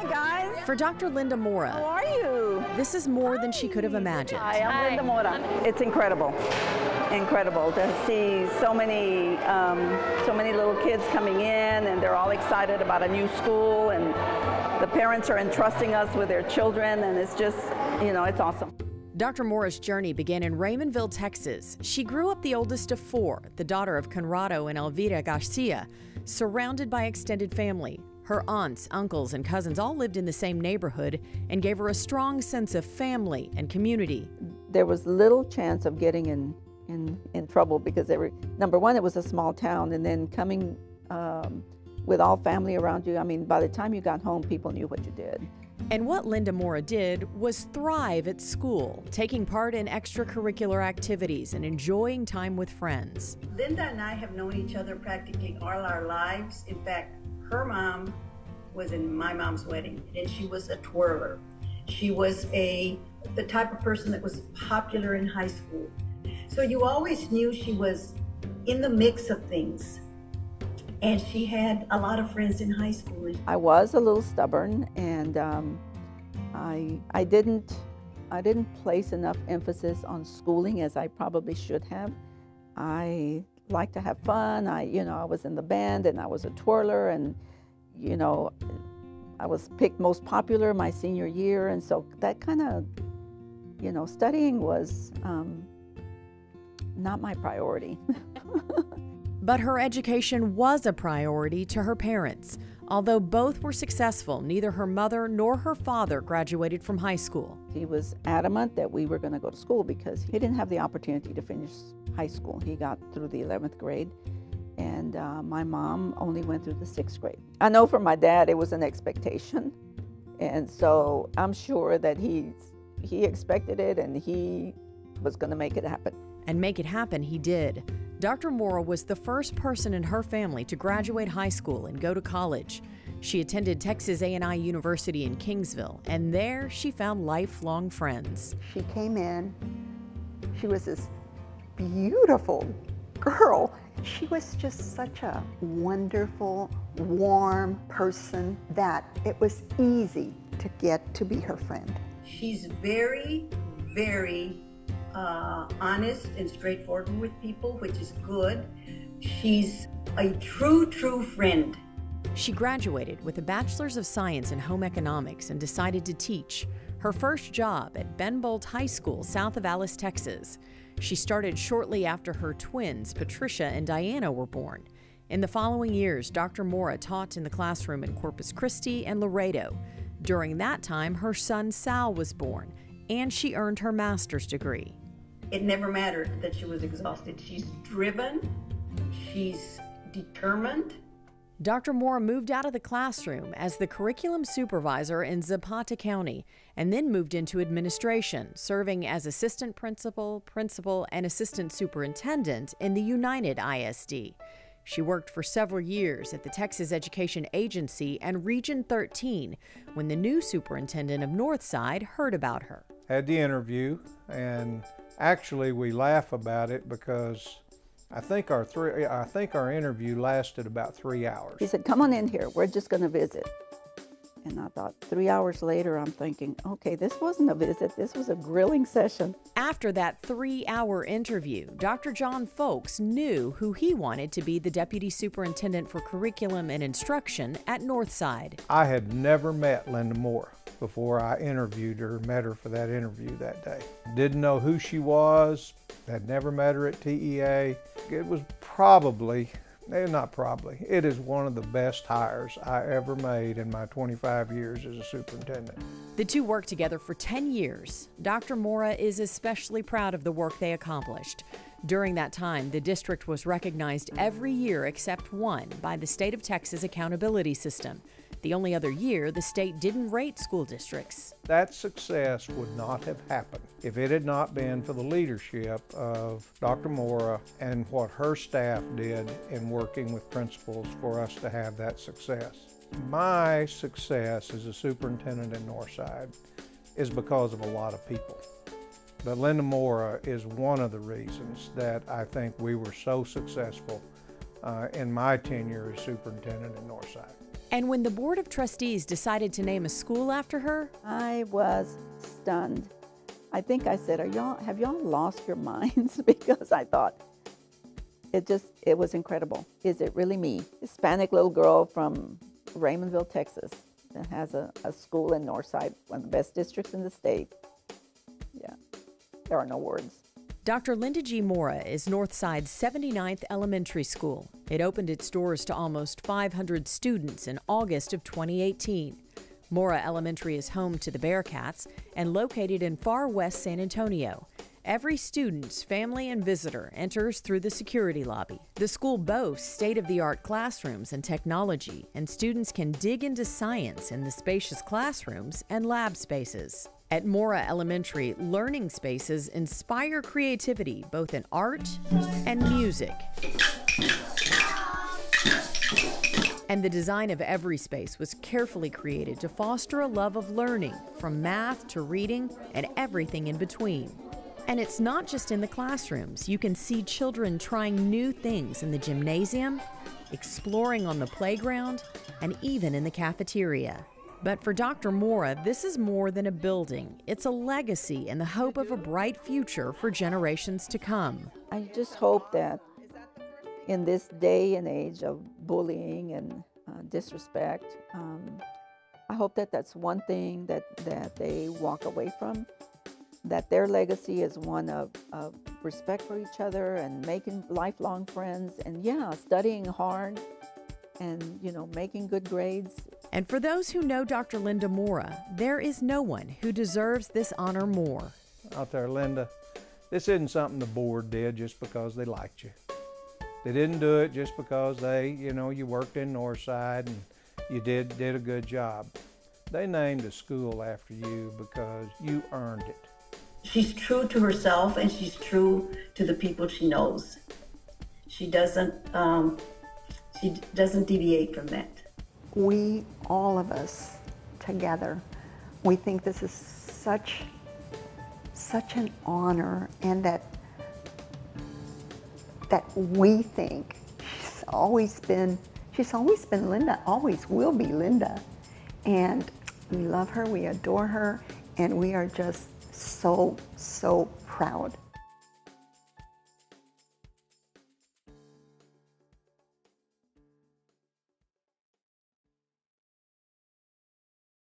Hi, guys. For Dr. Linda Mora, How are you? this is more than she could have imagined. Hi, I'm Linda Mora. It's incredible. Incredible to see so many little kids coming in, and they're all excited about a new school, and the parents are entrusting us with their children, and it's just, it's awesome. Dr. Mora's journey began in Raymondville, Texas. She grew up the oldest of four, the daughter of Conrado and Elvira Garcia, surrounded by extended family. Her aunts, uncles, and cousins all lived in the same neighborhood and gave her a strong sense of family and community. There was little chance of getting in trouble because number one, it was a small town, and then coming with all family around you, I mean, by the time you got home, people knew what you did. And what Linda Mora did was thrive at school, taking part in extracurricular activities and enjoying time with friends. Linda and I have known each other practically all our lives. In fact, her mom was in my mom's wedding, and she was a twirler. She was the type of person that was popular in high school. So you always knew she was in the mix of things. And she had a lot of friends in high school. I was a little stubborn, and I didn't place enough emphasis on schooling as I probably should have. I like to have fun. I was in the band, and I was a twirler, and I was picked most popular my senior year, and so that kind of, studying was not my priority. But her education was a priority to her parents. Although both were successful, neither her mother nor her father graduated from high school. He was adamant that we were going to go to school because he didn't have the opportunity to finish high school. He got through the 11th grade, and my mom only went through the 6th grade. I know for my dad it was an expectation, and so I'm sure that he expected it, and he was going to make it happen. And make it happen he did. Dr. Mora was the first person in her family to graduate high school and go to college. She attended Texas A&I University in Kingsville, and there she found lifelong friends. She came in, she was this beautiful girl. She was just such a wonderful, warm person that it was easy to get to be her friend. She's very, very honest and straightforward with people, which is good. She's a true friend. She graduated with a Bachelor's of Science in Home Economics and decided to teach. Her first job at Ben Bolt High School, south of Alice, Texas. She started shortly after her twins, Patricia and Diana, were born. In the following years, Dr. Mora taught in the classroom in Corpus Christi and Laredo. During that time, her son Sal was born, and she earned her master's degree. It never mattered that she was exhausted. She's driven, she's determined. Dr. Mora moved out of the classroom as the curriculum supervisor in Zapata County and then moved into administration, serving as assistant principal, and assistant superintendent in the United ISD. She worked for several years at the Texas Education Agency and Region 13 when the new superintendent of Northside heard about her. Had the interview, and actually we laugh about it because I think our interview lasted about 3 hours. He said, "Come on in here, we're just going to visit." And I thought, 3 hours later, I'm thinking, okay, this wasn't a visit, this was a grilling session. After that 3-hour interview, Dr. John Folks knew who he wanted to be the Deputy Superintendent for Curriculum and Instruction at Northside. I had never met Linda Mora before I interviewed her, met her for that interview that day. Didn't know who she was, had never met her at TEA. It was it is one of the best hires I ever made in my 25 years as a superintendent. The two worked together for 10 years. Dr. Mora is especially proud of the work they accomplished. During that time, the district was recognized every year except one by the state of Texas accountability system. The only other year, the state didn't rate school districts. That success would not have happened if it had not been for the leadership of Dr. Mora and what her staff did in working with principals for us to have that success. My success as a superintendent in Northside is because of a lot of people. But Linda Mora is one of the reasons that I think we were so successful in my tenure as superintendent in Northside. And when the Board of Trustees decided to name a school after her, I was stunned. I think I said, have y'all lost your minds? Because I thought, it was incredible. Is it really me? Hispanic little girl from Raymondville, Texas, that has a school in Northside, one of the best districts in the state. Yeah, there are no words. Dr. Linda G. Mora is Northside's 79th elementary school. It opened its doors to almost 500 students in August of 2018. Mora Elementary is home to the Bearcats and located in far west San Antonio. Every student, family, and visitor enters through the security lobby. The school boasts state-of-the-art classrooms and technology, and students can dig into science in the spacious classrooms and lab spaces. At Mora Elementary, learning spaces inspire creativity both in art and music. And the design of every space was carefully created to foster a love of learning, from math to reading and everything in between. And it's not just in the classrooms. You can see children trying new things in the gymnasium, exploring on the playground, and even in the cafeteria. But for Dr. Mora, this is more than a building. It's a legacy and the hope of a bright future for generations to come. I just hope that in this day and age of bullying and disrespect, I hope that that's one thing that they walk away from, that their legacy is one of respect for each other and making lifelong friends and, yeah, studying hard and, making good grades. And for those who know Dr. Linda Mora, there is no one who deserves this honor more. Out there, Linda, this isn't something the board did just because they liked you. They didn't do it just because you worked in Northside and you did a good job. They named a school after you because you earned it. She's true to herself and she's true to the people she knows. She doesn't deviate from that. We, all of us together, we think this is such an honor, and that we think she's always been Linda, always will be Linda. And we love her, we adore her, and we are just so proud.